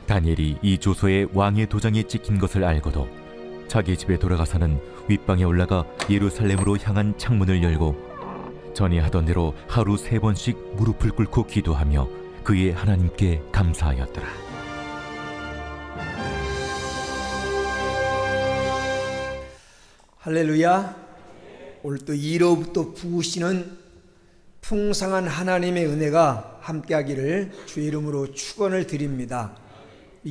다니엘이 이 조서에 왕의 도장이 찍힌 것을 알고도 자기 집에 돌아가서는 윗방에 올라가 예루살렘으로 향한 창문을 열고 전에 하던 대로 하루 3번씩 무릎을 꿇고 기도하며 그의 하나님께 감사하였더라. 할렐루야. 오늘 또 1호부터 부으시는 풍성한 하나님의 은혜가 함께하기를 주의 이름으로 축원을 드립니다.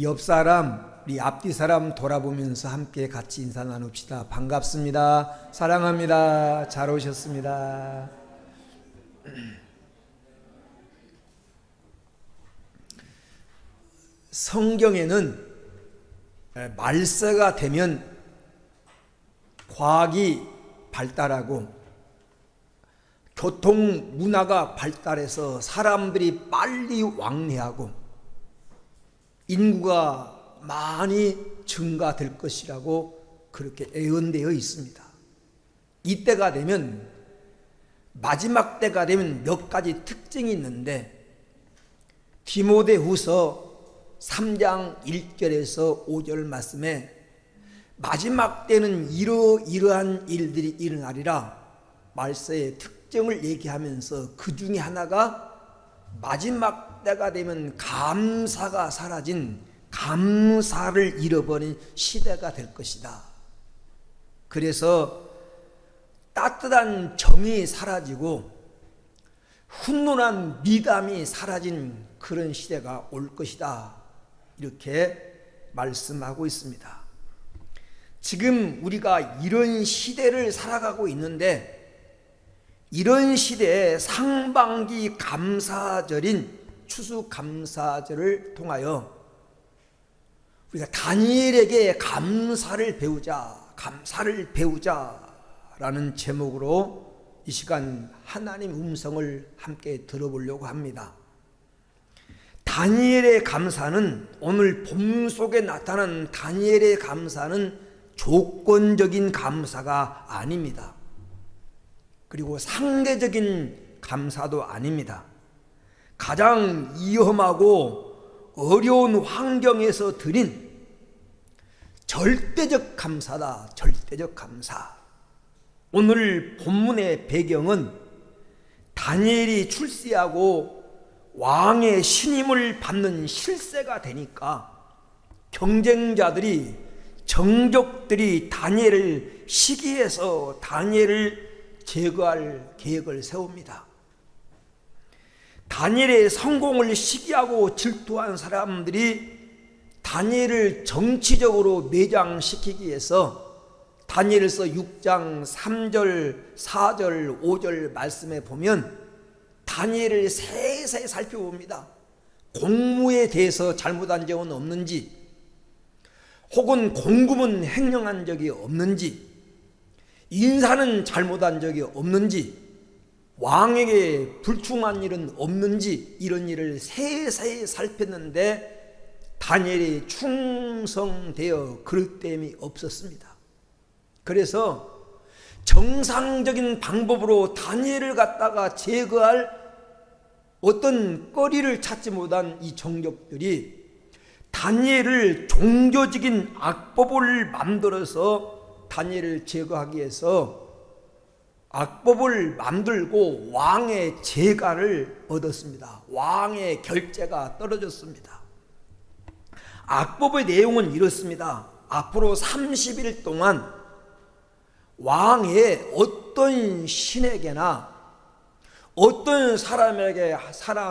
옆 사람, 우리 앞뒤 사람 돌아보면서 함께 같이 인사 나눕시다. 반갑습니다. 사랑합니다. 잘 오셨습니다. 성경에는 말세가 되면 과학이 발달하고 교통 문화가 발달해서 사람들이 빨리 왕래하고 인구가 많이 증가될 것이라고 그렇게 예언되어 있습니다. 이때가 되면, 마지막 때가 되면 몇 가지 특징이 있는데, 디모데후서 3장 1절에서 5절 말씀에 마지막 때는 이러이러한 일들이 일어나리라 말세의 특징을 얘기하면서 그 중에 하나가 마지막 때가 되면 감사가 사라진, 감사를 잃어버린 시대가 될 것이다. 그래서 따뜻한 정이 사라지고 훈훈한 미담이 사라진 그런 시대가 올 것이다, 이렇게 말씀하고 있습니다. 지금 우리가 이런 시대를 살아가고 있는데, 이런 시대에 상반기 감사절인 추수감사절을 통하여 우리가 다니엘에게 감사를 배우자라는 제목으로 이 시간 하나님 음성을 함께 들어보려고 합니다. 다니엘의 감사는, 오늘 본문 속에 나타난 다니엘의 감사는 조건적인 감사가 아닙니다. 그리고 상대적인 감사도 아닙니다. 가장 위험하고 어려운 환경에서 드린 절대적 감사다. 절대적 감사. 오늘 본문의 배경은 다니엘이 출세하고 왕의 신임을 받는 실세가 되니까 경쟁자들이, 정적들이 다니엘을 시기해서 다니엘을 제거할 계획을 세웁니다. 다니엘의 성공을 시기하고 질투한 사람들이 다니엘을 정치적으로 매장시키기 위해서 다니엘서 6장 3절, 4절, 5절 말씀에 보면 다니엘을 세세히 살펴봅니다. 공무에 대해서 잘못한 적은 없는지, 혹은 공금은 횡령한 적이 없는지, 인사는 잘못한 적이 없는지, 왕에게 불충한 일은 없는지, 이런 일을 세세히 살폈는데 다니엘이 충성되어 그릇됨이 없었습니다. 그래서 정상적인 방법으로 다니엘을 갖다가 제거할 어떤 거리를 찾지 못한 이 정적들이 다니엘을 종교적인 악법을 만들어서 다니엘을 제거하기 위해서 악법을 만들고 왕의 재가를 얻었습니다. 왕의 결재가 떨어졌습니다. 악법의 내용은 이렇습니다. 앞으로 30일 동안 왕의 어떤 신에게나 어떤 사람에게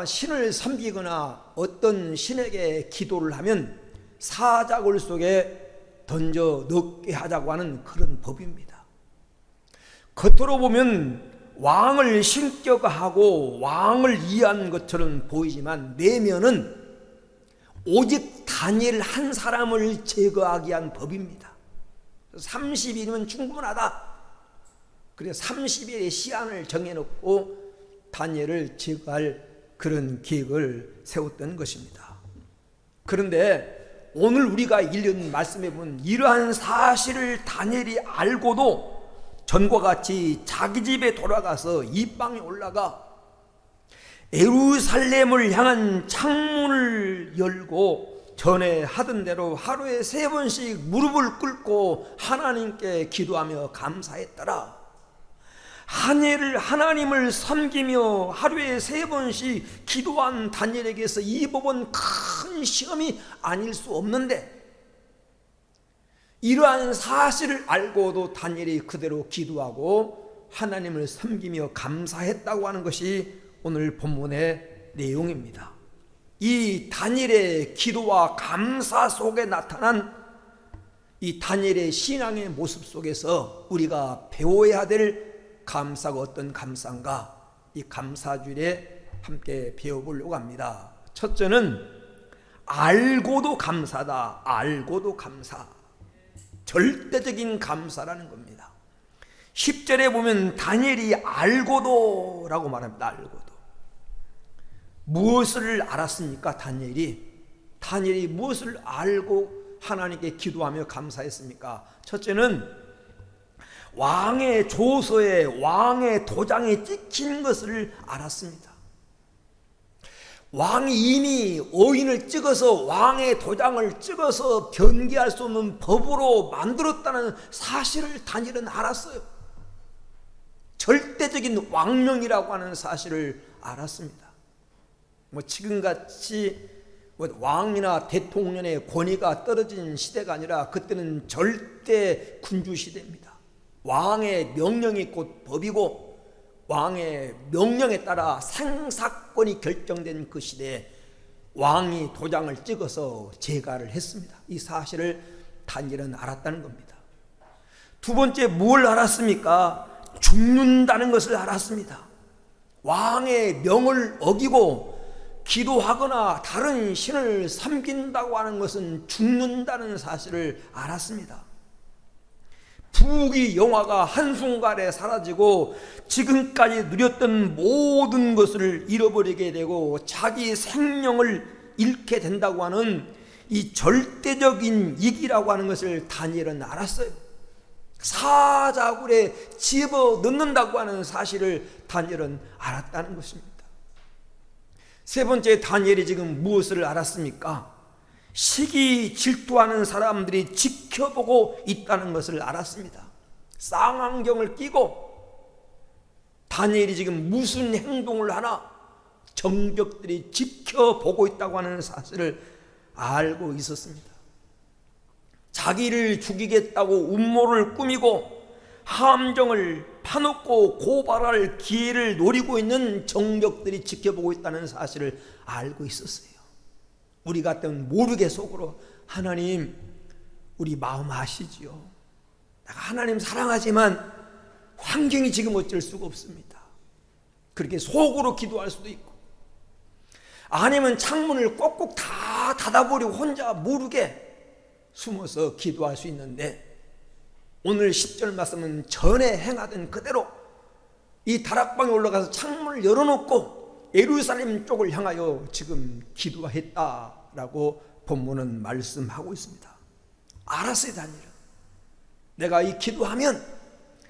신을 섬기거나 어떤 신에게 기도를 하면 사자굴 속에 던져 넣게 하자고 하는 그런 법입니다. 겉으로 보면 왕을 신격화하고 왕을 이해한 것처럼 보이지만 내면은 오직 다니엘 한 사람을 제거하기 위한 법입니다. 30일이면 충분하다. 그래서 30일의 시한을 정해놓고 다니엘을 제거할 그런 계획을 세웠던 것입니다. 그런데 오늘 우리가 읽은 말씀에 보면 이러한 사실을 다니엘이 알고도 전과 같이 자기 집에 돌아가서 이방에 올라가 예루살렘을 향한 창문을 열고 전에 하던 대로 하루에 3번씩 무릎을 꿇고 하나님께 기도하며 감사했더라. 한 해를 하나님을 섬기며 하루에 3번씩 기도한 다니엘에게서 이 법은 큰 시험이 아닐 수 없는데, 이러한 사실을 알고도 다니엘이 그대로 기도하고 하나님을 섬기며 감사했다고 하는 것이 오늘 본문의 내용입니다. 이 다니엘의 기도와 감사 속에 나타난 이 다니엘의 신앙의 모습 속에서 우리가 배워야 될 감사가 어떤 감사인가, 이 감사주일에 함께 배워보려고 합니다. 첫째는 알고도 감사다. 알고도 감사. 절대적인 감사라는 겁니다. 10절에 보면 다니엘이 알고도 라고 말합니다. 알고도. 무엇을 알았습니까? 다니엘이 무엇을 알고 하나님께 기도하며 감사했습니까? 첫째는 왕의 조서에, 왕의 도장에 찍힌 것을 알았습니다. 왕이 이미 오인을 찍어서, 왕의 도장을 찍어서 변개할 수 없는 법으로 만들었다는 사실을 다니엘은 알았어요. 절대적인 왕명이라고 하는 사실을 알았습니다. 지금같이 왕이나 대통령의 권위가 떨어진 시대가 아니라 그때는 절대 군주 시대입니다. 왕의 명령이 곧 법이고 왕의 명령에 따라 생사건이 결정된 그 시대에 왕이 도장을 찍어서 제가를 했습니다. 이 사실을 다니엘은 알았다는 겁니다. 두 번째, 뭘 알았습니까? 죽는다는 것을 알았습니다. 왕의 명을 어기고 기도하거나 다른 신을 섬긴다고 하는 것은 죽는다는 사실을 알았습니다. 부귀 영화가 한순간에 사라지고 지금까지 누렸던 모든 것을 잃어버리게 되고 자기 생명을 잃게 된다고 하는 이 절대적인 이기라고 하는 것을 다니엘은 알았어요. 사자굴에 집어넣는다고 하는 사실을 다니엘은 알았다는 것입니다. 세 번째, 다니엘이 지금 무엇을 알았습니까? 시기 질투하는 사람들이 지켜보고 있다는 것을 알았습니다. 쌍안경을 끼고 다니엘이 지금 무슨 행동을 하나 정적들이 지켜보고 있다고 하는 사실을 알고 있었습니다. 자기를 죽이겠다고 음모를 꾸미고 함정을 파놓고 고발할 기회를 노리고 있는 정적들이 지켜보고 있다는 사실을 알고 있었어요. 우리 같으면 모르게 속으로 하나님, 우리 마음 아시지요? 내가 하나님 사랑하지만 환경이 지금 어쩔 수가 없습니다. 그렇게 속으로 기도할 수도 있고, 아니면 창문을 꼭꼭 다 닫아버리고 혼자 모르게 숨어서 기도할 수 있는데, 오늘 10절 말씀은 전에 행하던 그대로 이 다락방에 올라가서 창문을 열어놓고 예루살렘 쪽을 향하여 지금 기도했다라고 본문은 말씀하고 있습니다. 알았어요, 다니엘은. 내가 이 기도하면,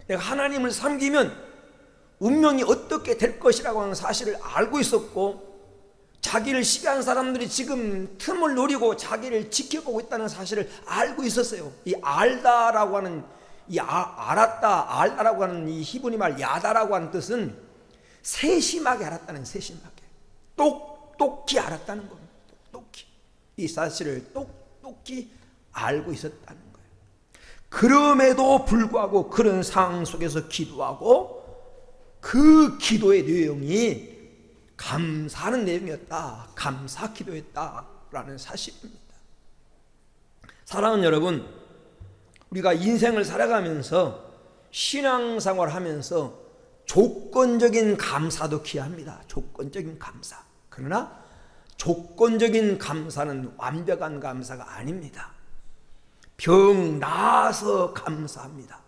내가 하나님을 섬기면 운명이 어떻게 될 것이라고 하는 사실을 알고 있었고, 자기를 시기한 사람들이 지금 틈을 노리고 자기를 지켜보고 있다는 사실을 알고 있었어요. 이 알다라고 하는, 이 알았다, 알다라고 하는 이 히브리 말 야다라고 하는 뜻은 세심하게 알았다는, 세심하게 똑똑히 알았다는 겁니다. 똑똑히 이 사실을 똑똑히 알고 있었다는 거예요. 그럼에도 불구하고 그런 상황 속에서 기도하고 그 기도의 내용이 감사하는 내용이었다, 감사 기도였다라는 사실입니다. 사랑하는 여러분, 우리가 인생을 살아가면서 신앙생활을 하면서 조건적인 감사도 귀합니다. 조건적인 감사. 그러나 조건적인 감사는 완벽한 감사가 아닙니다. 병 나아서 감사합니다.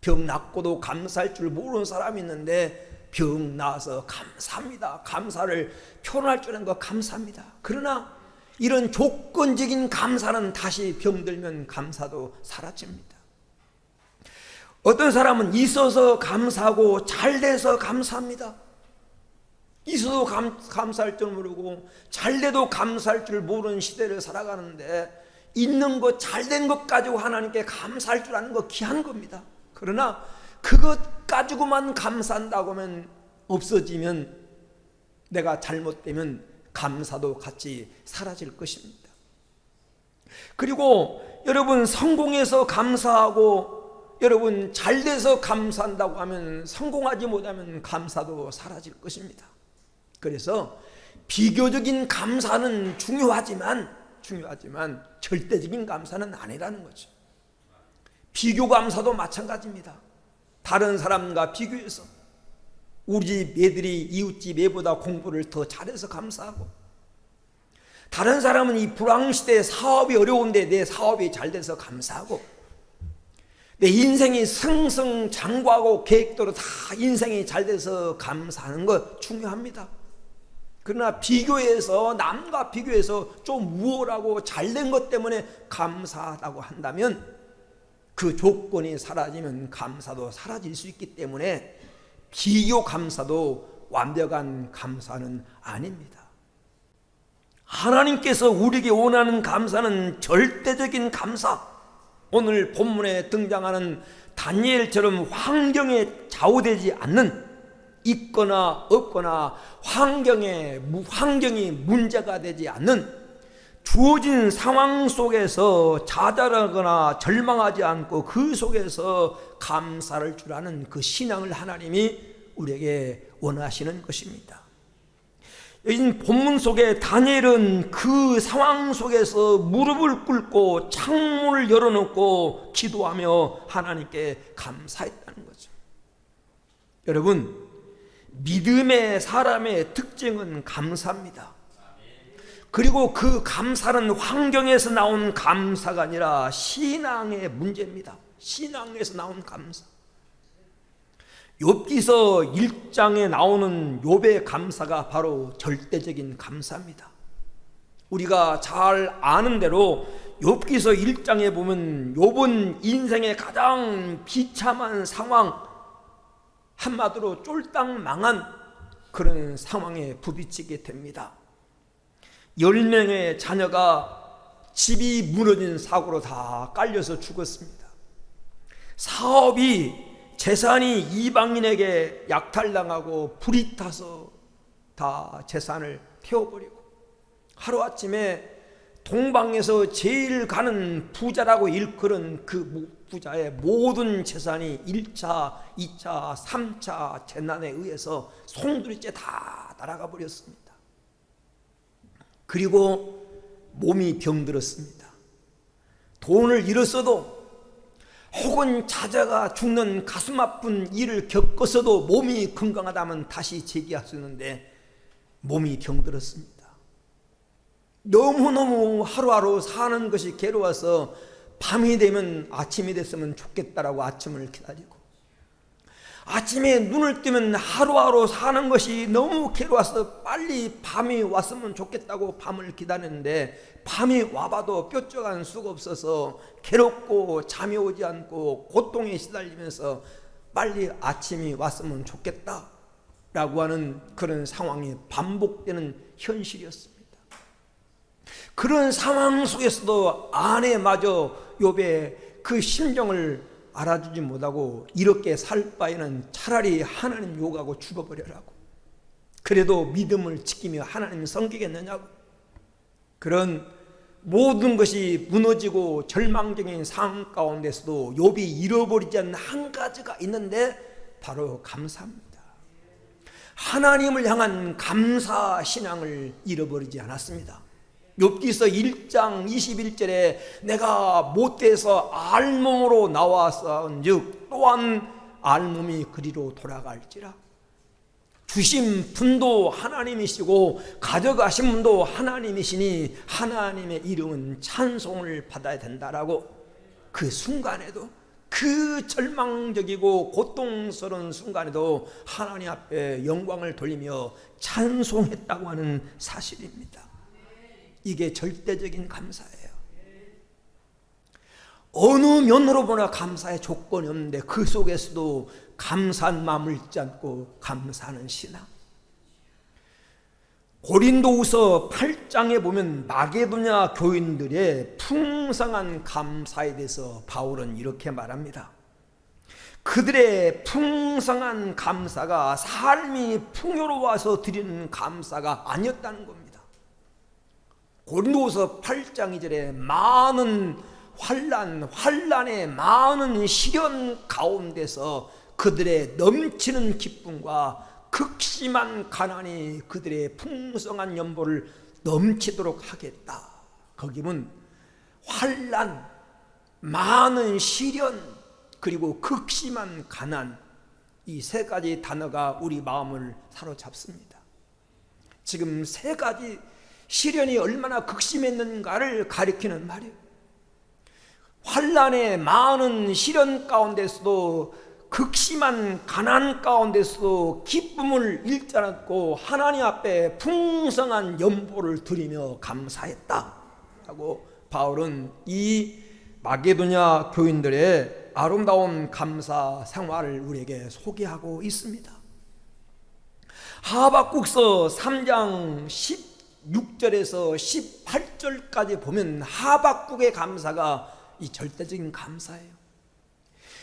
병 낫고도 감사할 줄 모르는 사람이 있는데 병 나아서 감사합니다. 감사를 표현할 줄 아는 거 감사합니다. 그러나 이런 조건적인 감사는 다시 병들면 감사도 사라집니다. 어떤 사람은 있어서 감사하고 잘 돼서 감사합니다. 있어도 감사할 줄 모르고 잘돼도 감사할 줄 모르는 시대를 살아가는데, 있는 것, 잘된 것 가지고 하나님께 감사할 줄 아는 거 귀한 겁니다. 그러나 그것 가지고만 감사한다고 하면, 없어지면, 내가 잘못되면 감사도 같이 사라질 것입니다. 그리고 여러분, 성공해서 감사하고 여러분 잘돼서 감사한다고 하면, 성공하지 못하면 감사도 사라질 것입니다. 그래서 비교적인 감사는 중요하지만 절대적인 감사는 아니라는 거죠. 비교 감사도 마찬가지입니다. 다른 사람과 비교해서 우리 집 애들이 이웃집 애보다 공부를 더 잘해서 감사하고, 다른 사람은 이 불황시대에 사업이 어려운데 내 사업이 잘 돼서 감사하고, 내 인생이 승승장구하고 계획대로 다 인생이 잘 돼서 감사하는 것 중요합니다. 그러나 비교해서, 남과 비교해서 좀 우월하고 잘된 것 때문에 감사하다고 한다면, 그 조건이 사라지면 감사도 사라질 수 있기 때문에 비교 감사도 완벽한 감사는 아닙니다. 하나님께서 우리에게 원하는 감사는 절대적인 감사, 오늘 본문에 등장하는 다니엘처럼 환경에 좌우되지 않는, 있거나 없거나 환경이 문제가 되지 않는, 주어진 상황 속에서 좌절하거나 절망하지 않고 그 속에서 감사를 주라는 그 신앙을 하나님이 우리에게 원하시는 것입니다. 여기 본문 속에 다니엘은 그 상황 속에서 무릎을 꿇고 창문을 열어놓고 기도하며 하나님께 감사했다는 거죠. 여러분, 믿음의 사람의 특징은 감사입니다. 그리고 그 감사는 환경에서 나온 감사가 아니라 신앙의 문제입니다. 신앙에서 나온 감사. 욥기서 1장에 나오는 욥의 감사가 바로 절대적인 감사입니다. 우리가 잘 아는 대로 욥기서 1장에 보면 욥은 인생의 가장 비참한 상황, 한마디로 쫄딱 망한 그런 상황에 부딪히게 됩니다. 10명의 자녀가 집이 무너진 사고로 다 깔려서 죽었습니다. 사업이, 재산이 이방인에게 약탈당하고 불이 타서 다 재산을 태워버리고, 하루아침에 동방에서 제일 가는 부자라고 일컬은 그 부자의 모든 재산이 1차, 2차, 3차 재난에 의해서 송두리째 다 날아가 버렸습니다. 그리고 몸이 병들었습니다. 돈을 잃었어도, 혹은 자자가 죽는 가슴 아픈 일을 겪었어도 몸이 건강하다면 다시 재기할 수 있는데 몸이 병들었습니다. 너무너무 하루하루 사는 것이 괴로워서 밤이 되면 아침이 됐으면 좋겠다라고 아침을 기다리고, 아침에 눈을 뜨면 하루하루 사는 것이 너무 괴로워서 빨리 밤이 왔으면 좋겠다고 밤을 기다리는데, 밤이 와봐도 뾰족한 수가 없어서 괴롭고 잠이 오지 않고 고통에 시달리면서 빨리 아침이 왔으면 좋겠다라고 하는 그런 상황이 반복되는 현실이었습니다. 그런 상황 속에서도 아내마저 욥의 그 심정을 알아주지 못하고, 이렇게 살 바에는 차라리 하나님 욕하고 죽어버려라고, 그래도 믿음을 지키며 하나님 섬기겠느냐고, 그런 모든 것이 무너지고 절망적인 상황 가운데서도 욥이 잃어버리지 않는 한 가지가 있는데 바로 감사입니다. 하나님을 향한 감사 신앙을 잃어버리지 않았습니다. 욥기서 1장 21절에 내가 못돼서 알몸으로 나왔은즉 또한 알몸이 그리로 돌아갈지라. 주신 분도 하나님이시고 가져가신 분도 하나님이시니 하나님의 이름은 찬송을 받아야 된다라고, 그 순간에도, 그 절망적이고 고통스러운 순간에도 하나님 앞에 영광을 돌리며 찬송했다고 하는 사실입니다. 이게 절대적인 감사예요. 어느 면으로 보나 감사의 조건이 없는데 그 속에서도 감사한 마음을 잊지 않고 감사하는 신앙. 고린도후서 8장에 보면 마게도냐 교인들의 풍성한 감사에 대해서 바울은 이렇게 말합니다. 그들의 풍성한 감사가 삶이 풍요로워서 드리는 감사가 아니었다는 겁니다. 고린도후서 8장 2절에 많은 환난의 많은 시련 가운데서 그들의 넘치는 기쁨과 극심한 가난이 그들의 풍성한 연보를 넘치도록 하겠다. 거기 보면 환난, 많은 시련, 그리고 극심한 가난, 이 세 가지 단어가 우리 마음을 사로잡습니다. 지금 세 가지 시련이 얼마나 극심했는가를 가리키는 말이에요. 환난의 많은 시련 가운데서도 극심한 가난 가운데서도 기쁨을 잃지 않았고 하나님 앞에 풍성한 연보를 드리며 감사했다 라고 바울은 이 마게도냐 교인들의 아름다운 감사 생활을 우리에게 소개하고 있습니다. 하박국서 3장 16절에서 18절까지 보면 하박국의 감사가 이 절대적인 감사예요.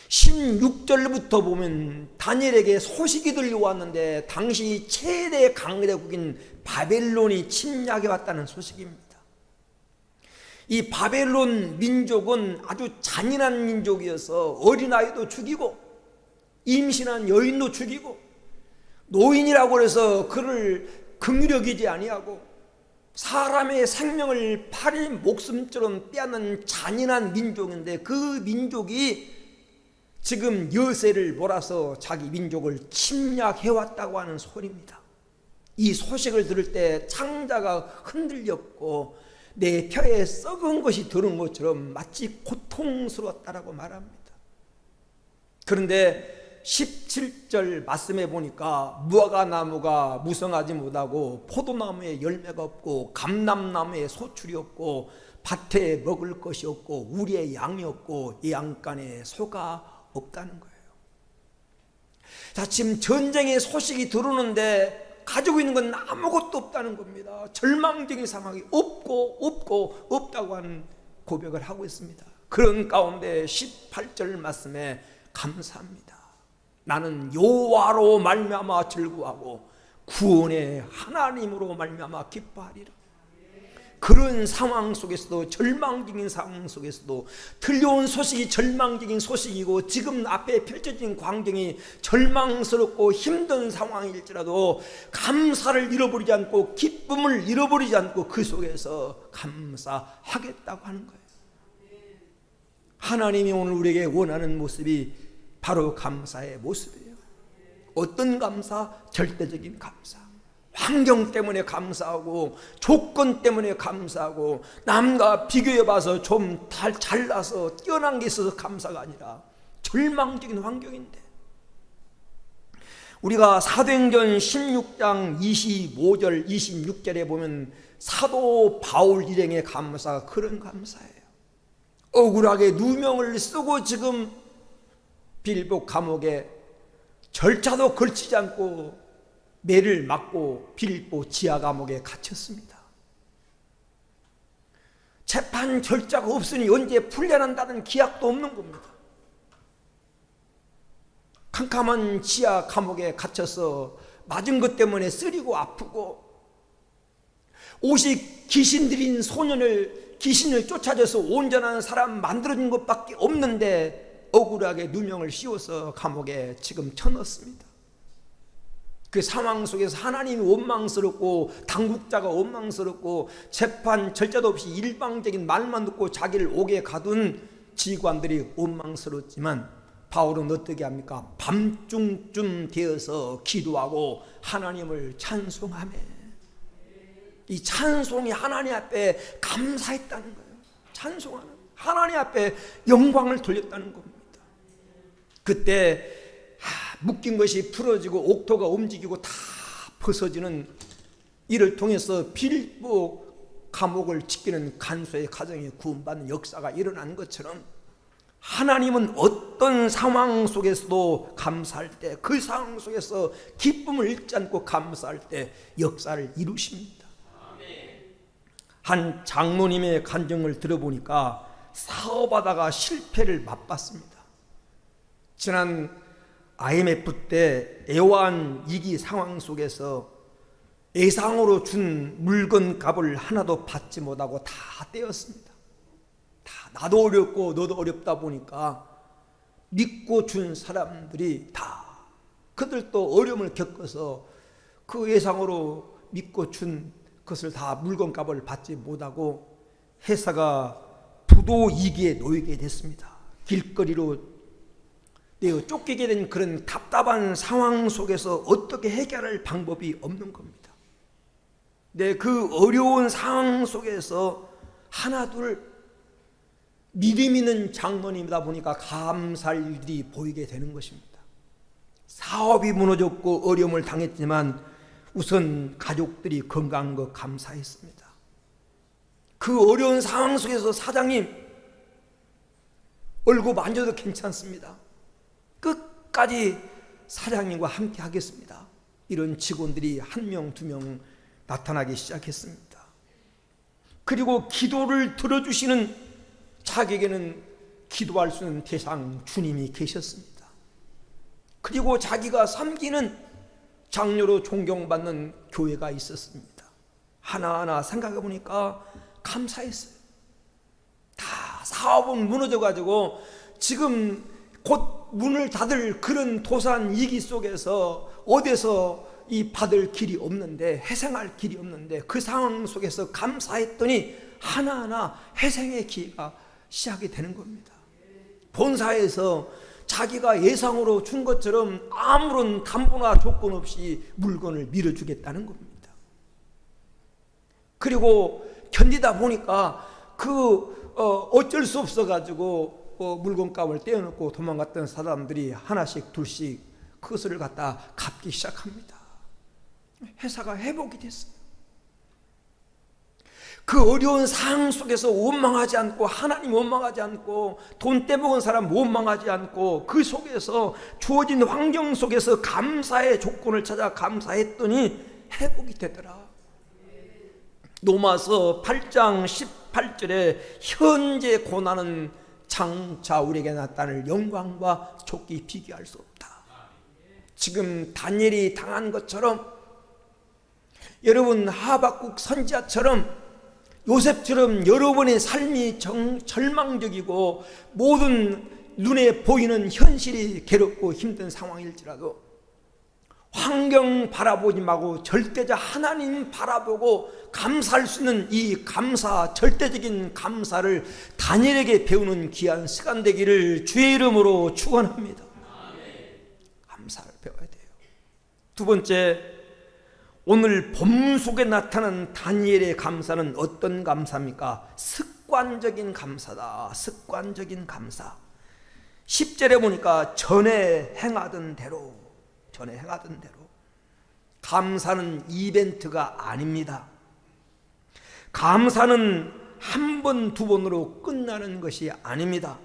16절부터 보면 다니엘에게 소식이 들려왔는데 당시 최대 강대국인 바벨론이 침략해 왔다는 소식입니다. 이 바벨론 민족은 아주 잔인한 민족이어서 어린아이도 죽이고 임신한 여인도 죽이고 노인이라고 해서 그를 긍휼히 여기지 아니하고 사람의 생명을 파리 목숨처럼 빼앗는 잔인한 민족인데 그 민족이 지금 여세를 몰아서 자기 민족을 침략해왔다고 하는 소리입니다. 이 소식을 들을 때 창자가 흔들렸고 내 혀에 썩은 것이 들은 것처럼 마치 고통스러웠다라고 말합니다. 그런데 17절 말씀해 보니까 무화과나무가 무성하지 못하고 포도나무에 열매가 없고 감람나무에 소출이 없고 밭에 먹을 것이 없고 우리의 양이 없고 양간에 소가 없다는 거예요. 자, 지금 전쟁의 소식이 들어오는데 가지고 있는 건 아무것도 없다는 겁니다. 절망적인 상황이 없다고 하는 고백을 하고 있습니다. 그런 가운데 18절 말씀에 감사합니다. 나는 여호와로 말미암아 즐거워하고 구원의 하나님으로 말미암아 기뻐하리라. 그런 상황 속에서도 절망적인 상황 속에서도 들려온 소식이 절망적인 소식이고 지금 앞에 펼쳐진 광경이 절망스럽고 힘든 상황일지라도 감사를 잃어버리지 않고 기쁨을 잃어버리지 않고 그 속에서 감사하겠다고 하는 거예요. 하나님이 오늘 우리에게 원하는 모습이 바로 감사의 모습이에요. 어떤 감사? 절대적인 감사. 환경 때문에 감사하고 조건 때문에 감사하고 남과 비교해봐서 좀 잘나서 뛰어난 게 있어서 감사가 아니라 절망적인 환경인데 우리가 사도행전 16장 25절 26절에 보면 사도 바울 일행의 감사가 그런 감사예요. 억울하게 누명을 쓰고 지금 빌보 감옥에 절차도 걸치지 않고 매를 맞고 빌보 지하 감옥에 갇혔습니다. 재판 절차가 없으니 언제 풀려난다는 기약도 없는 겁니다. 캄캄한 지하 감옥에 갇혀서 맞은 것 때문에 쓰리고 아프고 옷이 귀신 들인 귀신을 쫓아져서 온전한 사람 만들어진 것밖에 없는데 억울하게 누명을 씌워서 감옥에 지금 쳐넣었습니다. 그 상황 속에서 하나님이 원망스럽고 당국자가 원망스럽고 재판 절차도 없이 일방적인 말만 듣고 자기를 옥에 가둔 지휘관들이 원망스럽지만 바울은 어떻게 합니까? 밤중쯤 되어서 기도하고 하나님을 찬송하며 이 찬송이 하나님 앞에 감사했다는 거예요. 찬송하는 하나님 앞에 영광을 돌렸다는 겁니다. 그때 묶인 것이 풀어지고 옥토가 움직이고 다 벗어지는 이를 통해서 빌보 감옥을 지키는 간소의 가정이 구원받는 역사가 일어난 것처럼 하나님은 어떤 상황 속에서도 감사할 때, 그 상황 속에서 기쁨을 잃지 않고 감사할 때 역사를 이루십니다. 한 장로님의 간증을 들어보니까 사업하다가 실패를 맛봤습니다. 지난 IMF 때 애완 위기 상황 속에서 예상으로 준 물건 값을 하나도 받지 못하고 다 떼었습니다. 다 나도 어렵고 너도 어렵다 보니까 믿고 준 사람들이 다 그들도 어려움을 겪어서 그 예상으로 믿고 준 것을 다 물건 값을 받지 못하고 회사가 부도 위기에 놓이게 됐습니다. 길거리로 내어 쫓기게 된 그런 답답한 상황 속에서 어떻게 해결할 방법이 없는 겁니다. 그 어려운 상황 속에서 하나둘 믿음 있는 장로님이다 보니까 감사할 일들이 보이게 되는 것입니다. 사업이 무너졌고 어려움을 당했지만 우선 가족들이 건강한 것 감사했습니다. 그 어려운 상황 속에서 사장님 얼굴 만져도 괜찮습니다. 끝까지 사장님과 함께 하겠습니다. 이런 직원들이 한 명, 두 명 나타나기 시작했습니다. 그리고 기도를 들어주시는 자기에게는 기도할 수 있는 대상 주님이 계셨습니다. 그리고 자기가 섬기는 장로로 존경받는 교회가 있었습니다. 하나하나 생각해 보니까 감사했어요. 다 사업은 무너져가지고 지금 곧 문을 닫을 그런 도산 위기 속에서 어디서 이 받을 길이 없는데, 회생할 길이 없는데, 그 상황 속에서 감사했더니 하나하나 회생의 기회가 시작이 되는 겁니다. 본사에서 자기가 예상으로 준 것처럼 아무런 담보나 조건 없이 물건을 밀어주겠다는 겁니다. 그리고 견디다 보니까 어쩔 수 없어가지고 물건값을 떼어놓고 도망갔던 사람들이 하나씩 둘씩 그것을 갖다 갚기 시작합니다. 회사가 회복이 됐어요. 그 어려운 상황 속에서 원망하지 않고, 하나님 원망하지 않고, 돈 떼먹은 사람 원망하지 않고, 그 속에서 주어진 환경 속에서 감사의 조건을 찾아 감사했더니 회복이 되더라. 로마서 8장 18절에 현재 고난은 장차 우리에게 나타날 영광과 좋게 비교할 수 없다. 지금 다니엘이 당한 것처럼, 여러분 하박국 선지자처럼, 요셉처럼 여러분의 삶이 절망적이고 모든 눈에 보이는 현실이 괴롭고 힘든 상황일지라도 환경 바라보지 말고 절대적 하나님 바라보고 감사할 수 있는 이 감사, 절대적인 감사를 다니엘에게 배우는 귀한 시간 되기를 주의 이름으로 축원합니다. 감사를 배워야 돼요. 두 번째, 오늘 본문 속에 나타난 다니엘의 감사는 어떤 감사입니까? 습관적인 감사다. 습관적인 감사. 10절에 보니까 전에 행하던 대로. 감사는 이벤트가 아닙니다. 감사는 한 번, 두 번으로 끝나는 것이 아닙니다.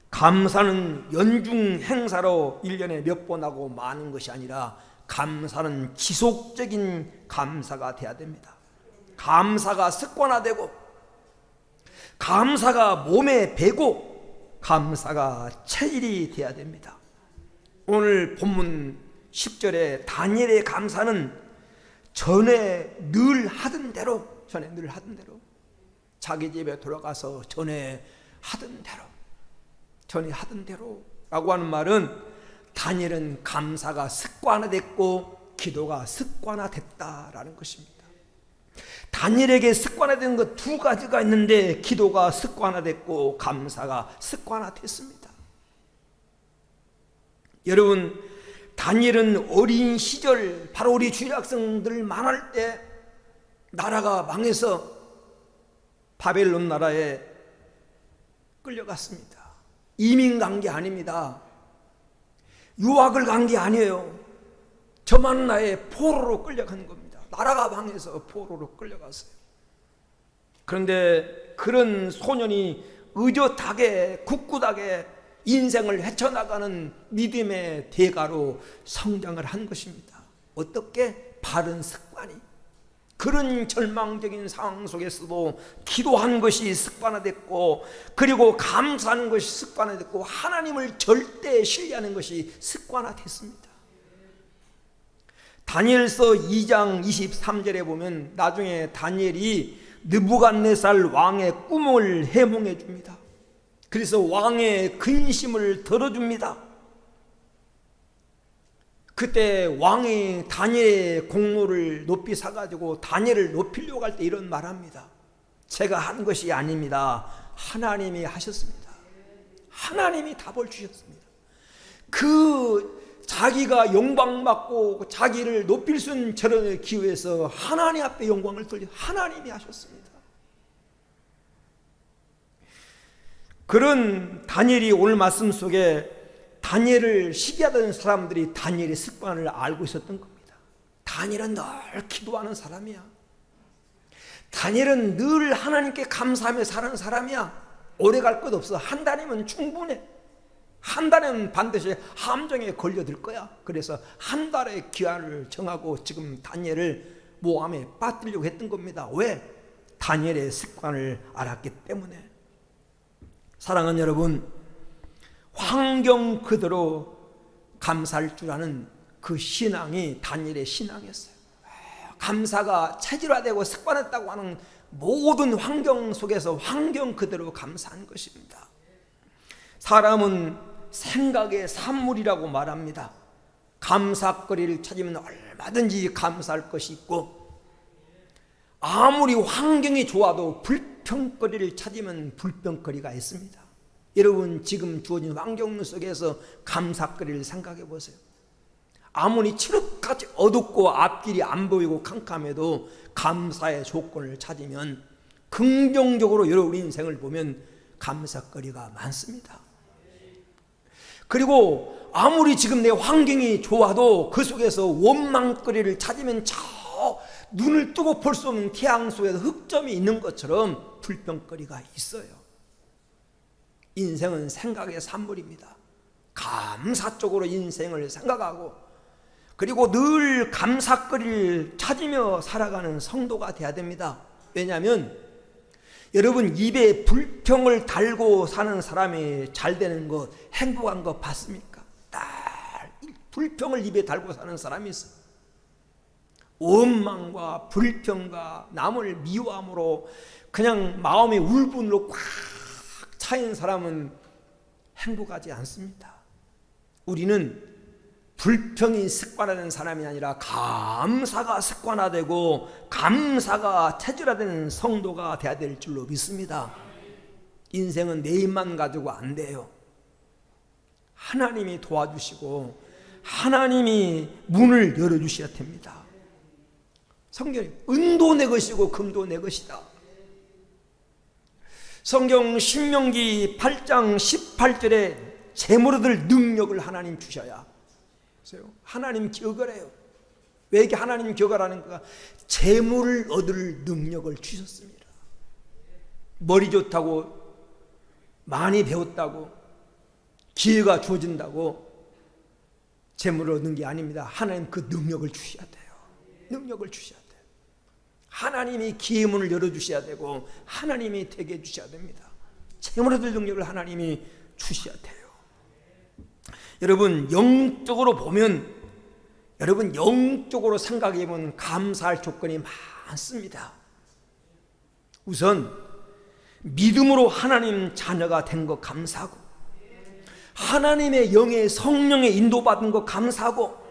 감사는 연중 행사로 1년에 몇 번 하고 마는 것이 아니라 감사는 지속적인 감사가 돼야 됩니다. 감사가 습관화되고, 감사가 몸에 배고, 감사가 체질이 돼야 됩니다. 오늘 본문 10절에 다니엘의 감사는 전에 늘 하던 대로, 자기 집에 돌아가서 전에 하던 대로 라고 하는 말은 다니엘은 감사가 습관화됐고 기도가 습관화됐다라는 것입니다. 다니엘에게 습관화된 것 두 가지가 있는데, 기도가 습관화됐고 감사가 습관화됐습니다. 여러분, 다니엘은 어린 시절, 바로 우리 주일 학생들 망할 때 나라가 망해서 바벨론 나라에 끌려갔습니다. 이민 간 게 아닙니다. 유학을 간 게 아니에요. 저만 나의 포로로 끌려간 겁니다. 나라가 망해서 포로로 끌려갔어요. 그런데 그런 소년이 의젓하게 굳굳하게 인생을 헤쳐나가는 믿음의 대가로 성장을 한 것입니다. 어떻게? 바른 습관이. 그런 절망적인 상황 속에서도 기도하는 것이 습관화됐고, 그리고 감사하는 것이 습관화됐고, 하나님을 절대 신뢰하는 것이 습관화됐습니다. 다니엘서 2장 23절에 보면 나중에 다니엘이 느부갓네살 왕의 꿈을 해몽해 줍니다. 그래서 왕의 근심을 덜어줍니다. 그때 왕이 다니엘의 공로를 높이 사가지고 다니엘을 높이려고 할 때 이런 말합니다. 제가 한 것이 아닙니다. 하나님이 하셨습니다. 하나님이 답을 주셨습니다. 그 자기가 영광받고 자기를 높일 수 있는 저런 기회에서 하나님 앞에 영광을 돌려 하나님이 하셨습니다. 그런 다니엘이 오늘 말씀 속에 다니엘을 시기하던 사람들이 다니엘의 습관을 알고 있었던 겁니다. 다니엘은 늘 기도하는 사람이야. 다니엘은 늘 하나님께 감사하며 사는 사람이야. 오래 갈 것 없어. 한 달이면 충분해. 한 달은 반드시 함정에 걸려들 거야. 그래서 한 달의 기한을 정하고 지금 다니엘을 모함에 빠뜨리려고 했던 겁니다. 왜? 다니엘의 습관을 알았기 때문에. 사랑하는 여러분, 환경 그대로 감사할 줄 아는 그 신앙이 다니엘의 신앙이었어요. 감사가 체질화되고 습관했다고 하는 모든 환경 속에서 환경 그대로 감사한 것입니다. 사람은 생각의 산물이라고 말합니다. 감사거리를 찾으면 얼마든지 감사할 것이 있고, 아무리 환경이 좋아도 불평거리를 찾으면 불평거리가 있습니다. 여러분 지금 주어진 환경 속에서 감사거리를 생각해 보세요. 아무리 칠흑같이 어둡고 앞길이 안 보이고 캄캄해도 감사의 조건을 찾으면 긍정적으로 여러분 인생을 보면 감사거리가 많습니다. 그리고 아무리 지금 내 환경이 좋아도 그 속에서 원망거리를 찾으면 저 눈을 뜨고 볼 수 없는 태양 속에서 흑점이 있는 것처럼 불평거리가 있어요. 인생은 생각의 산물입니다. 감사 쪽으로 인생을 생각하고, 그리고 늘 감사거리를 찾으며 살아가는 성도가 돼야 됩니다. 왜냐하면 여러분 입에 불평을 달고 사는 사람이 잘 되는 것, 행복한 것 봤습니까? 불평을 입에 달고 사는 사람이 있어요. 원망과 불평과 남을 미워함으로 그냥 마음의 울분으로 꽉 차인 사람은 행복하지 않습니다. 우리는 불평이 습관화되는 사람이 아니라 감사가 습관화되고 감사가 체질화되는 성도가 되어야 될 줄로 믿습니다. 인생은 내 힘만 가지고 안 돼요. 하나님이 도와주시고 하나님이 문을 열어주셔야 됩니다. 성경이 은도 내 것이고 금도 내 것이다. 성경 신명기 8장 18절에 재물을 얻을 능력을 하나님 주셔야. 하나님 기억을 해요. 왜 이렇게 하나님 기억을 하는가? 재물을 얻을 능력을 주셨습니다. 머리 좋다고, 많이 배웠다고, 기회가 주어진다고 재물을 얻는 게 아닙니다. 하나님 그 능력을 주셔야 돼요. 능력을 주셔야 돼요. 하나님이 기회 문을 열어주셔야 되고 하나님이 되게 해주셔야 됩니다. 재물을 얻을 능력을 하나님이 주셔야 돼요. 여러분 영적으로 보면, 여러분 영적으로 생각해 보면 감사할 조건이 많습니다. 우선 믿음으로 하나님 자녀가 된 거 감사하고, 하나님의 영의 성령의 인도받은 거 감사하고,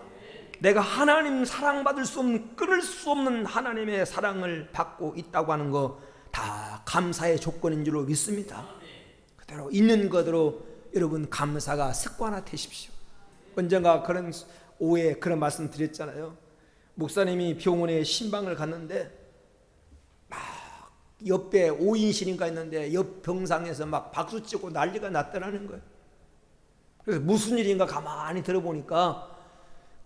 내가 하나님 사랑받을 수 없는, 끊을 수 없는 하나님의 사랑을 받고 있다고 하는 거 다 감사의 조건인 줄로 믿습니다. 그대로 있는 것으로 여러분 감사가 습관화되십시오. 언젠가 그런 오후에 그런 말씀 드렸잖아요. 목사님이 병원에 신방을 갔는데 막 옆에 5인실인가 있는데 옆 병상에서 막 박수치고 난리가 났더라는 거예요. 그래서 무슨 일인가 가만히 들어보니까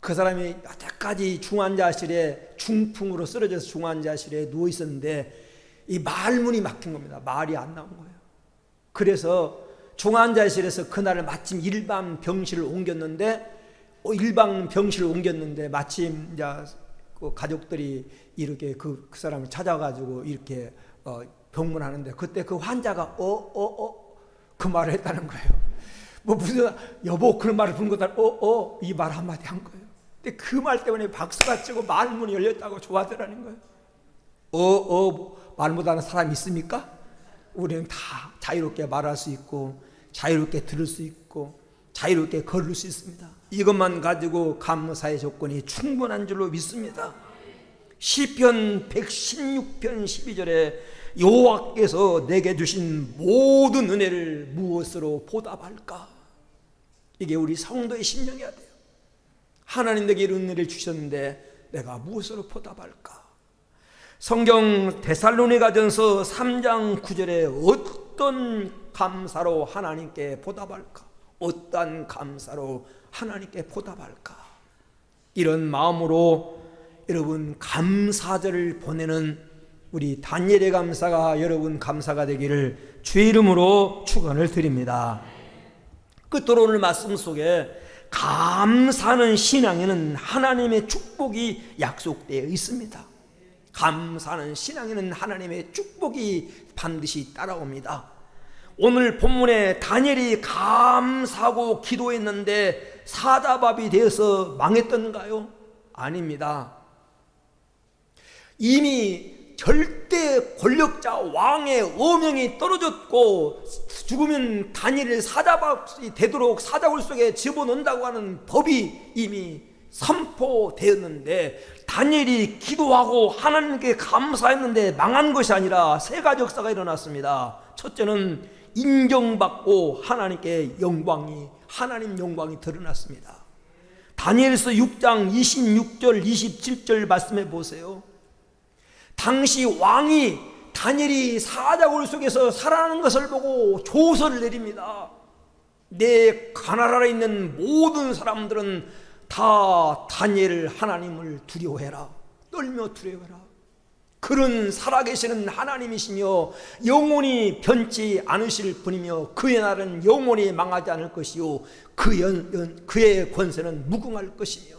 그 사람이 여태까지 중환자실에 중풍으로 쓰러져서 중환자실에 누워 있었는데 이 말문이 막힌 겁니다. 말이 안 나온 거예요. 그래서 중환자실에서 그날 마침 일반 병실을 옮겼는데 마침 이제 그 가족들이 이렇게 그 사람을 찾아가지고 이렇게 병문하는데, 그때 그 환자가 그 말을 했다는 거예요. 뭐 무슨 여보 그런 말을 부른 거다 이 말 한마디 한 거예요. 근데 그 말 때문에 박수가 치고 말문이 열렸다고 좋아하더라는 거예요. 말 못하는 사람 있습니까? 우리는 다 자유롭게 말할 수 있고 자유롭게 들을 수 있고 자유롭게 걸을 수 있습니다. 이것만 가지고 감사의 조건이 충분한 줄로 믿습니다. 시편 116편 12절에 여호와께서 내게 주신 모든 은혜를 무엇으로 보답할까? 이게 우리 성도의 심령이어야 돼요. 하나님 내게 이런 은혜를 주셨는데 내가 무엇으로 보답할까? 성경 데살로니가전서 3장 9절에 어떤 감사로 하나님께 보답할까? 어떤 감사로 하나님께 보답할까? 이런 마음으로 여러분 감사절을 보내는 우리 다니엘의 감사가 여러분 감사가 되기를 주의 이름으로 축원을 드립니다. 끝으로 오늘 말씀 속에 감사하는 신앙에는 하나님의 축복이 약속되어 있습니다. 감사하는 신앙에는 하나님의 축복이 반드시 따라옵니다. 오늘 본문에 다니엘이 감사하고 기도했는데 사자밥이 되어서 망했던가요? 아닙니다. 이미 절대 권력자 왕의 어명이 떨어졌고 죽으면 다니엘을 사자밥이 되도록 사자굴 속에 집어넣는다고 하는 법이 이미 선포되었는데, 다니엘이 기도하고 하나님께 감사했는데 망한 것이 아니라 세 가지 역사가 일어났습니다. 첫째는 인정받고 하나님 영광이 드러났습니다. 다니엘서 6장 26절 27절 말씀해 보세요. 당시 왕이 다니엘이 사자굴 속에서 살아나는 것을 보고 조서를 내립니다. 내 가나라 아래 있는 모든 사람들은 다 다니엘을 하나님을 두려워해라. 떨며 두려워해라. 그는 살아계시는 하나님이시며 영원히 변치 않으실 분이며 그의 날은 영원히 망하지 않을 것이요 그의 권세는 무궁할 것이며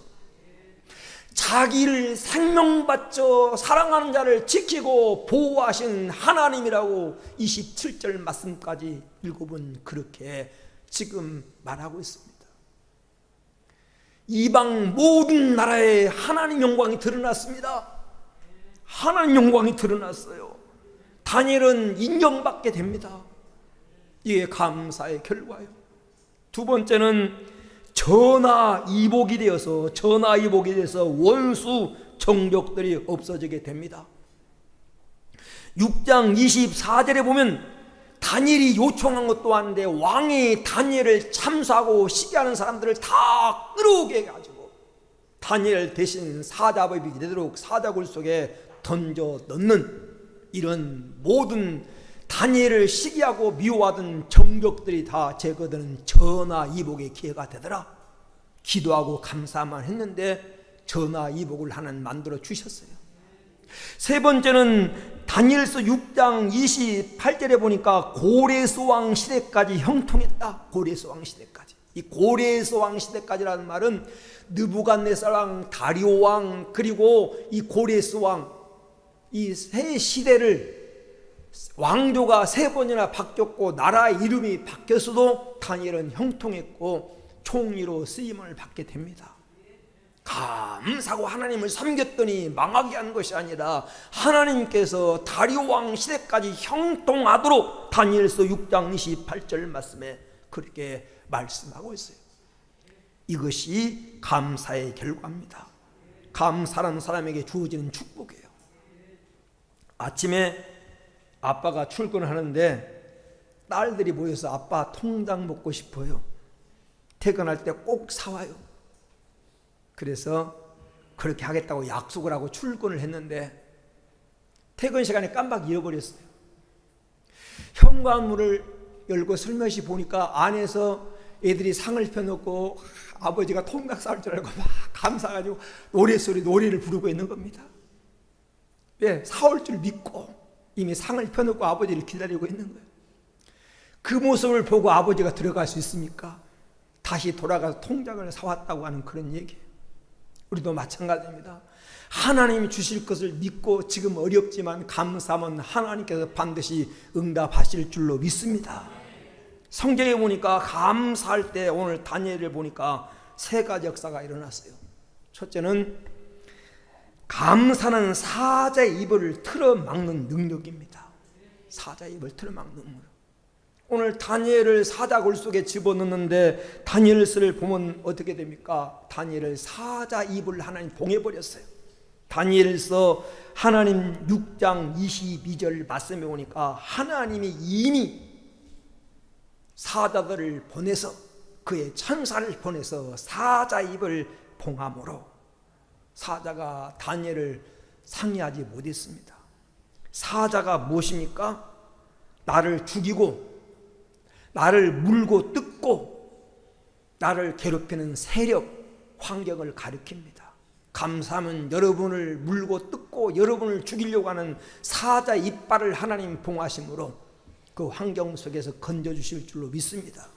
자기를 생명바쳐 사랑하는 자를 지키고 보호하신 하나님이라고 27절 말씀까지 읽어본 그렇게 지금 말하고 있습니다. 이방 모든 나라에 하나님 영광이 드러났습니다. 하나님 영광이 드러났어요. 다니엘은 인정받게 됩니다. 이게 감사의 결과예요. 두 번째는 전화이복이 되어서 원수 정벽들이 없어지게 됩니다. 6장 24절에 보면 다니엘이 요청한 것도 아닌데 왕이 다니엘을 참수하고 시기하는 사람들을 다 끌어오게 해가지고 다니엘 대신 사자밥이 되도록 사자굴 속에 던져 넣는 이런 모든 다니엘을 시기하고 미워하던 정벽들이 다 제거되는 전화이복의 기회가 되더라. 기도하고 감사만 했는데 전화이복을 하나님 만들어 주셨어요. 세 번째는 다니엘서 6장 28절에 보니까 고레스 왕 시대까지 형통했다. 고레스 왕 시대까지. 이 고레스 왕 시대까지라는 말은 느부갓네살 왕, 다리오 왕, 그리고 이 고레스 왕, 이 세 시대를 왕조가 세 번이나 바뀌었고 나라의 이름이 바뀌었어도 다니엘은 형통했고 총리로 쓰임을 받게 됩니다. 감사하고 하나님을 섬겼더니 망하게 한 것이 아니라 하나님께서 다리오 왕 시대까지 형통하도록 다니엘서 6장 28절 말씀에 그렇게 말씀하고 있어요. 이것이 감사의 결과입니다. 감사라는 사람에게 주어지는 축복이에요. 아침에 아빠가 출근을 하는데 딸들이 모여서 아빠 통닭 먹고 싶어요. 퇴근할 때 꼭 사와요. 그래서 그렇게 하겠다고 약속을 하고 출근을 했는데 퇴근 시간에 깜빡 잃어버렸어요. 현관문을 열고 슬며시 보니까 안에서 애들이 상을 펴놓고 아버지가 통닭 싸울 줄 알고 막 감사가지고 노래를 부르고 있는 겁니다. 왜? 사올 줄 믿고 이미 상을 펴놓고 아버지를 기다리고 있는 거예요. 그 모습을 보고 아버지가 들어갈 수 있습니까? 다시 돌아가서 통장을 사왔다고 하는 그런 얘기예요. 우리도 마찬가지입니다. 하나님이 주실 것을 믿고 지금 어렵지만 감사하면 하나님께서 반드시 응답하실 줄로 믿습니다. 성경에 보니까 감사할 때 오늘 다니엘을 보니까 세 가지 역사가 일어났어요. 첫째는 감사는 사자의 입을 틀어막는 능력입니다. 사자의 입을 틀어막는 능력. 오늘 다니엘을 사자굴 속에 집어넣는데 다니엘서를 보면 어떻게 됩니까? 다니엘을 사자 입을 하나님 봉해버렸어요. 다니엘서 하나님 6장 22절 말씀해 보니까 하나님이 이미 사자들을 보내서 그의 천사를 보내서 사자 입을 봉함으로 사자가 다니엘을 상의하지 못했습니다. 사자가 무엇입니까? 나를 죽이고 나를 물고 뜯고 나를 괴롭히는 세력, 환경을 가리킵니다. 감사하면 여러분을 물고 뜯고 여러분을 죽이려고 하는 사자 이빨을 하나님 봉하심으로 그 환경 속에서 건져주실 줄로 믿습니다.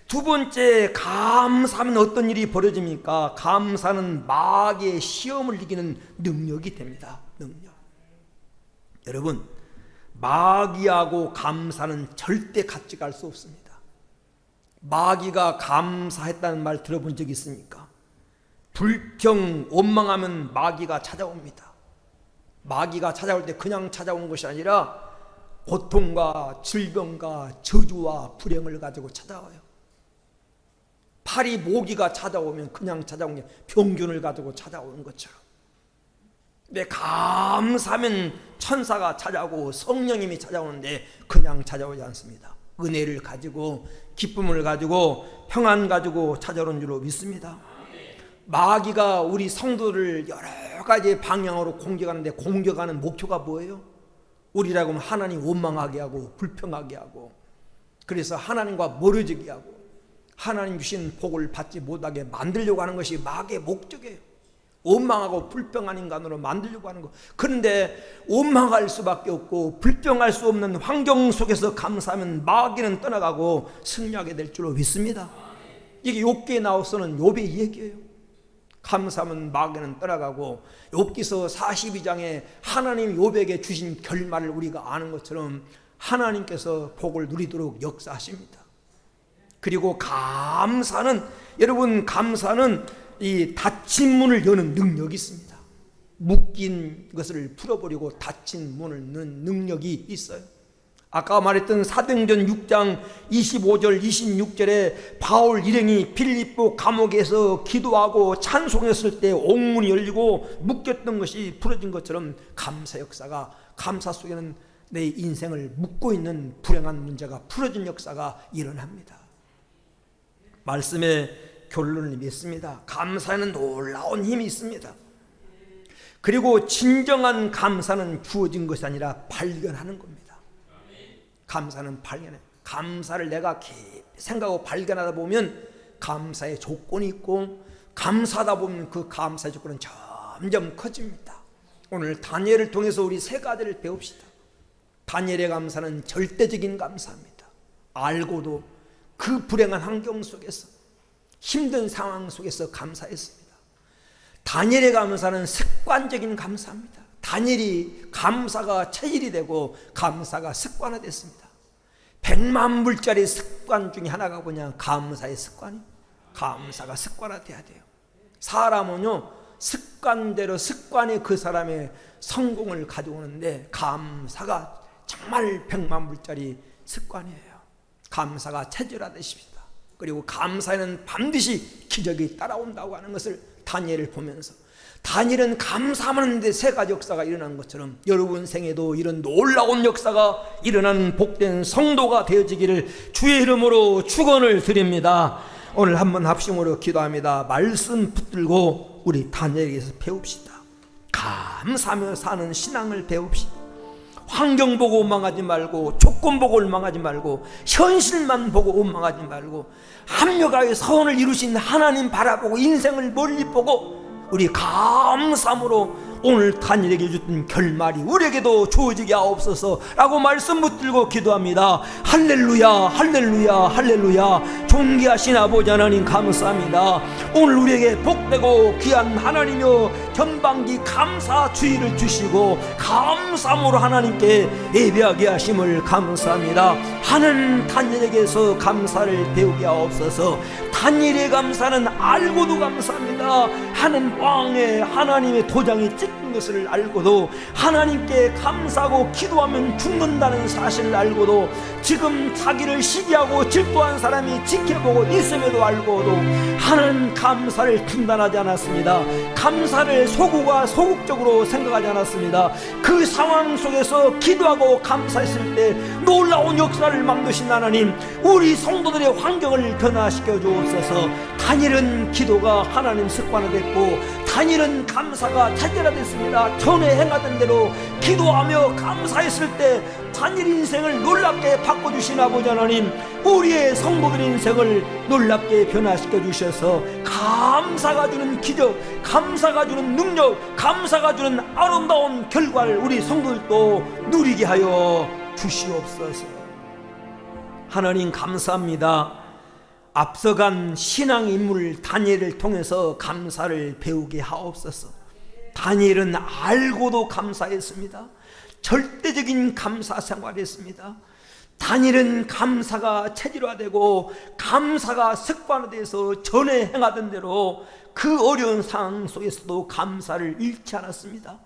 두 번째, 감사하면 어떤 일이 벌어집니까? 감사는 마귀의 시험을 이기는 능력이 됩니다. 능력. 여러분, 마귀하고 감사는 절대 같이 갈 수 없습니다. 마귀가 감사했다는 말 들어본 적 있습니까? 불평, 원망하면 마귀가 찾아옵니다. 마귀가 찾아올 때 그냥 찾아온 것이 아니라 고통과 질병과 저주와 불행을 가지고 찾아와요. 파리 모기가 찾아오면 그냥 찾아온 게 병균을 가지고 찾아오는 것처럼. 근데 감사하면 천사가 찾아오고 성령님이 찾아오는데 그냥 찾아오지 않습니다. 은혜를 가지고 기쁨을 가지고 평안 가지고 찾아오는 줄로 믿습니다. 마귀가 우리 성도를 여러 가지 방향으로 공격하는데 공격하는 목표가 뭐예요? 우리라고 하면 하나님 원망하게 하고 불평하게 하고 그래서 하나님과 멀어지게 하고 하나님 주신 복을 받지 못하게 만들려고 하는 것이 마귀의 목적이에요. 원망하고 불평한 인간으로 만들려고 하는 거. 그런데 원망할 수밖에 없고 불평할 수 없는 환경 속에서 감사하면 마귀는 떠나가고 승리하게 될 줄로 믿습니다. 이게 욥기에 나와서는 욥의 얘기예요. 감사하면 마귀는 떠나가고 욥기서 42장에 하나님 욥에게 주신 결말을 우리가 아는 것처럼 하나님께서 복을 누리도록 역사하십니다. 그리고 감사는, 여러분, 감사는 이 닫힌 문을 여는 능력이 있습니다. 묶인 것을 풀어버리고 닫힌 문을 여는 능력이 있어요. 아까 말했던 사도행전 6장 25절 26절에 바울 일행이 빌립보 감옥에서 기도하고 찬송했을 때 옥문이 열리고 묶였던 것이 풀어진 것처럼 감사 역사가, 감사 속에는 내 인생을 묶고 있는 불행한 문제가 풀어진 역사가 일어납니다. 말씀의 결론을 맺습니다. 감사에는 놀라운 힘이 있습니다. 그리고 진정한 감사는 주어진 것이 아니라 발견하는 겁니다. 감사는 발견해. 감사를 내가 깊이 생각하고 발견하다 보면 감사의 조건이 있고 감사하다 보면 그 감사의 조건은 점점 커집니다. 오늘 다니엘을 통해서 우리 세 가지를 배웁시다. 다니엘의 감사는 절대적인 감사입니다. 알고도 그 불행한 환경 속에서 힘든 상황 속에서 감사했습니다. 다니엘의 감사는 습관적인 감사입니다. 다니엘이 감사가 체질이 되고 감사가 습관화됐습니다. 100만 불짜리 습관 중에 하나가 뭐냐? 감사의 습관이. 감사가 습관화돼야 돼요. 사람은요 습관대로 습관이 그 사람의 성공을 가져오는데 감사가 정말 100만 불짜리 습관이에요. 감사가 체질화되십시다. 그리고 감사에는 반드시 기적이 따라온다고 하는 것을 다니엘을 보면서, 다니엘은 감사하는데 세 가지 역사가 일어난 것처럼 여러분 생에도 이런 놀라운 역사가 일어나는 복된 성도가 되어지기를 주의 이름으로 축원을 드립니다. 오늘 한번 합심으로 기도합니다. 말씀 붙들고 우리 다니엘에게서 배웁시다. 감사하며 사는 신앙을 배웁시다. 환경 보고 원망하지 말고, 조건 보고 원망하지 말고, 현실만 보고 원망하지 말고, 합력하여 선을 이루신 하나님 바라보고 인생을 멀리 보고 우리 감사함으로 오늘 다니엘에게 줬던 결말이 우리에게도 주어지게 하옵소서라고 말씀 붙들고 기도합니다. 할렐루야, 할렐루야, 할렐루야. 존귀하신 아버지 하나님 감사합니다. 오늘 우리에게 복되고 귀한 하나님여 전반기 감사 주의를 주시고 감사함으로 하나님께 예배하게 하심을 감사합니다. 하는 다니엘에게서 감사를 배우게 하옵소서. 다니엘의 감사는 알고도 감사합니다. 하는 왕의 하나님의 도장이 찍힌 것을 알고도 하나님께 감사하고 기도하면 죽는다는 사실을 알고도 지금 자기를 시기하고 질투한 사람이 지켜보고 있음에도 알고도 하는 감사를 중단하지 않았습니다. 감사를 소구가 소극적으로 생각하지 않았습니다. 그 상황 속에서 기도하고 감사했을 때 놀라운 역사를 만드신 하나님, 우리 성도들의 환경을 변화시켜 주옵소서. 다니엘은 기도가 하나님 습관화됐고 다니엘은 감사가 체질화됐습니다. 전에 행하던 대로 기도하며 감사했을 때 다니엘 인생을 놀랍게 바꿔주신 아버지 하나님, 우리의 성도들의 인생을 놀랍게 변화시켜 주셔서 감사가 주는 기적, 감사가 주는 능력, 감사가 주는 아름다운 결과를 우리 성도들도 누리게 하여 주시옵소서. 하나님 감사합니다. 앞서간 신앙인물 다니엘을 통해서 감사를 배우게 하옵소서. 다니엘은 알고도 감사했습니다. 절대적인 감사 생활했습니다. 다니엘은 감사가 체질화되고 감사가 습관화돼서 전에 행하던 대로 그 어려운 상황 속에서도 감사를 잃지 않았습니다.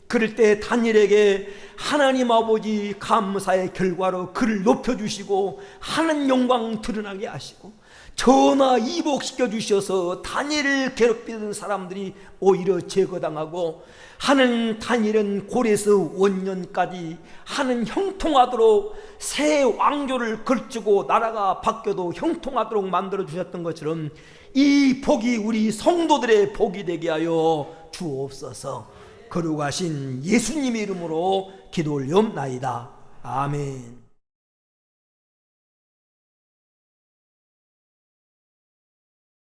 그럴 때 다니엘에게 하나님 아버지 감사의 결과로 그를 높여주시고 하는 영광 드러나게 하시고 전하 이복시켜 주셔서 다니엘을 괴롭히던 사람들이 오히려 제거당하고 하는 다니엘은 고레스 원년까지 하는 형통하도록 새 왕조를 걸치고 나라가 바뀌어도 형통하도록 만들어 주셨던 것처럼 이 복이 우리 성도들의 복이 되게 하여 주옵소서. 거룩하신 예수님의 이름으로 기도 올리옵나이다. 아멘.